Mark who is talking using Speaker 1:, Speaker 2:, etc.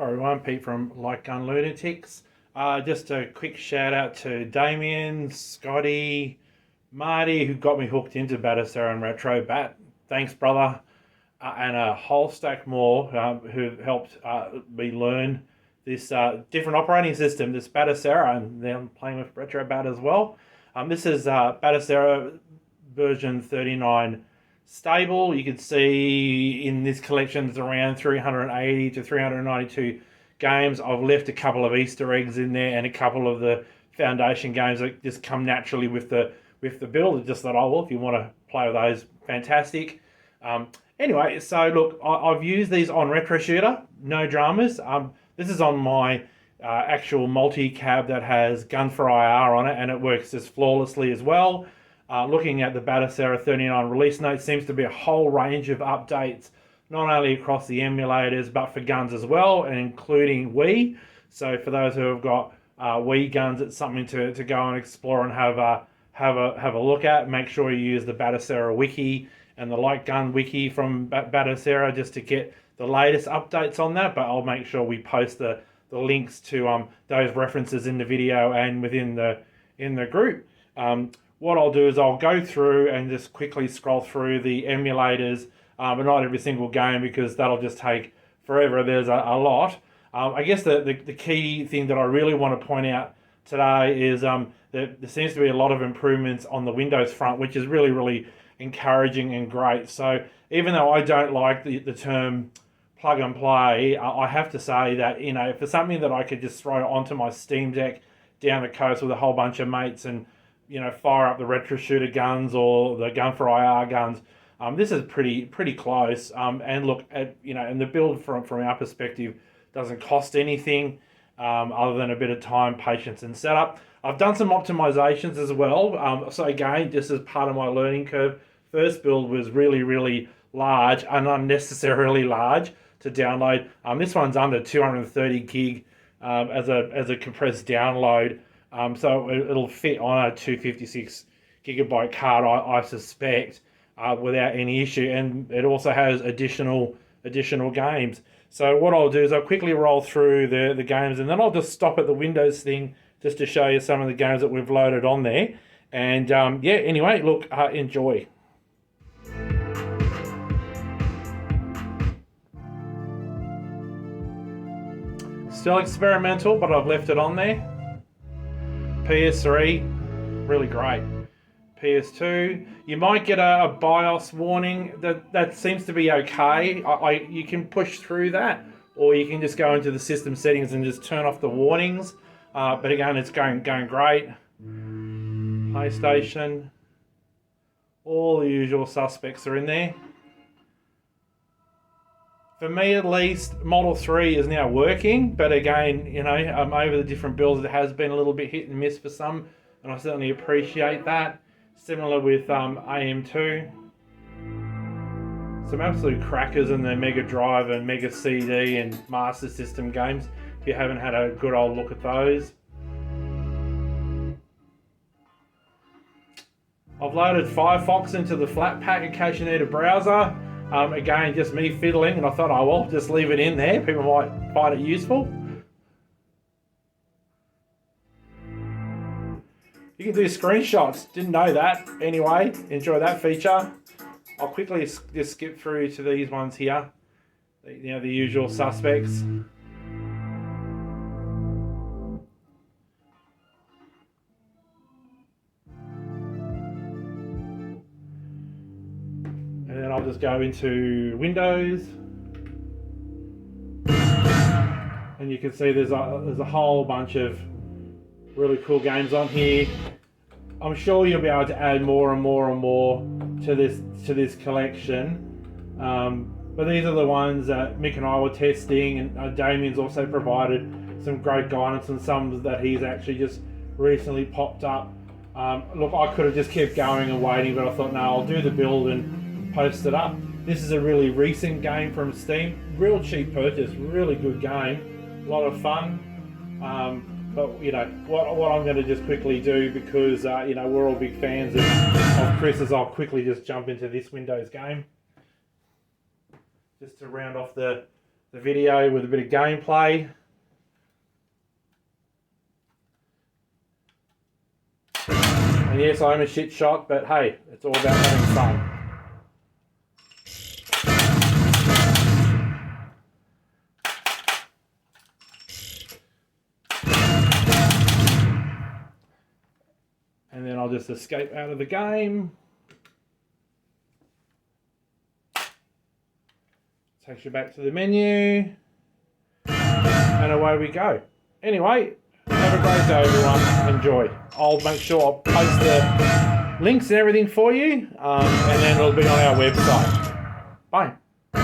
Speaker 1: Hi everyone, Pete from Light Gun Lunatics. Just a quick shout out to Damien, Scotty, Marty, who got me hooked into Batocera and Retro Bat. Thanks, brother. And a whole stack more who helped me learn this different operating system, this Batocera, and then I'm playing with Retro Bat as well. This is Batocera version 39 stable. You can see in this collection there's around 380 to 392 games. I've left a couple of Easter eggs in there and a couple of the foundation games that just come naturally with the build. Just that, oh well, if you want to play with those, fantastic. Anyway, so look, I've used these on Retro Shooter, no dramas. This is on my actual multi-cab that has Gun for IR on it, and it works just flawlessly as well. Looking at the Batocera 39 release notes, seems to be a whole range of updates, not only across the emulators, but for guns as well, and including Wii. So for those who have got Wii guns, it's something to go and explore and have a look at. Make sure you use the Batocera wiki and the Light Gun wiki from Batocera just to get the latest updates on that. But I'll make sure we post the links to those references in the video and within the group. What I'll do is I'll go through and just quickly scroll through the emulators, but not every single game because that'll just take forever. There's a lot. I guess the key thing that I really want to point out today is that there seems to be a lot of improvements on the Windows front, which is really, really encouraging and great. So even though I don't like the term plug and play, I have to say that, you know, for something that I could just throw onto my Steam Deck down the coast with a whole bunch of mates and, you know, fire up the Retro Shooter guns or the Gun for IR guns, this is pretty close. And look at, you know, and the build from our perspective doesn't cost anything other than a bit of time, patience, and setup. I've done some optimizations as well. So again, just as part of my learning curve, first build was really large and unnecessarily large to download. This one's under 230 gig as a compressed download. So it'll fit on a 256 gigabyte card, I suspect, without any issue. And it also has additional games. So what I'll do is I'll quickly roll through the games, and then I'll just stop at the Windows thing just to show you some of the games that we've loaded on there. And yeah, anyway, look, enjoy. Still experimental, but I've left it on there. PS3, really great. PS2, you might get a BIOS warning. That seems to be okay. You can push through that, or you can just go into the system settings and just turn off the warnings. But again, it's going great. PlayStation, all the usual suspects are in there. For me, at least, Model 3 is now working, but again, you know, over the different builds, it has been a little bit hit and miss for some, and I certainly appreciate that. Similar with AM2. Some absolute crackers in the Mega Drive and Mega CD and Master System games, if you haven't had a good old look at those. I've loaded Firefox into the flat pack in case you need a browser. Again, just me fiddling, and I thought, oh well, just leave it in there. People might find it useful. You can do screenshots. Didn't know that. Anyway, enjoy that feature. I'll quickly just skip through to these ones here. You know, the usual suspects. And then I'll just go into Windows, and you can see there's a whole bunch of really cool games on here. I'm sure you'll be able to add more and more to this collection, but these are the ones that Mick and I were testing, and Damien's also provided some great guidance on some that he's actually just recently popped up. Look, I could have just kept going and waiting, but I thought, no, I'll do the build and post it up. This is a really recent game from Steam, real cheap purchase, really good game, a lot of fun. But you know what I'm going to just quickly do, because you know, we're all big fans of Chris's, I'll quickly just jump into this Windows game just to round off the the video with a bit of gameplay. And yes, I'm a shit shot, but hey, it's all about having fun. And then I'll just escape out of the game. Takes you back to the menu. And away we go. Anyway, have a great day, everyone. Enjoy. I'll make sure I'll post the links and everything for you. And then it'll be on our website. Bye.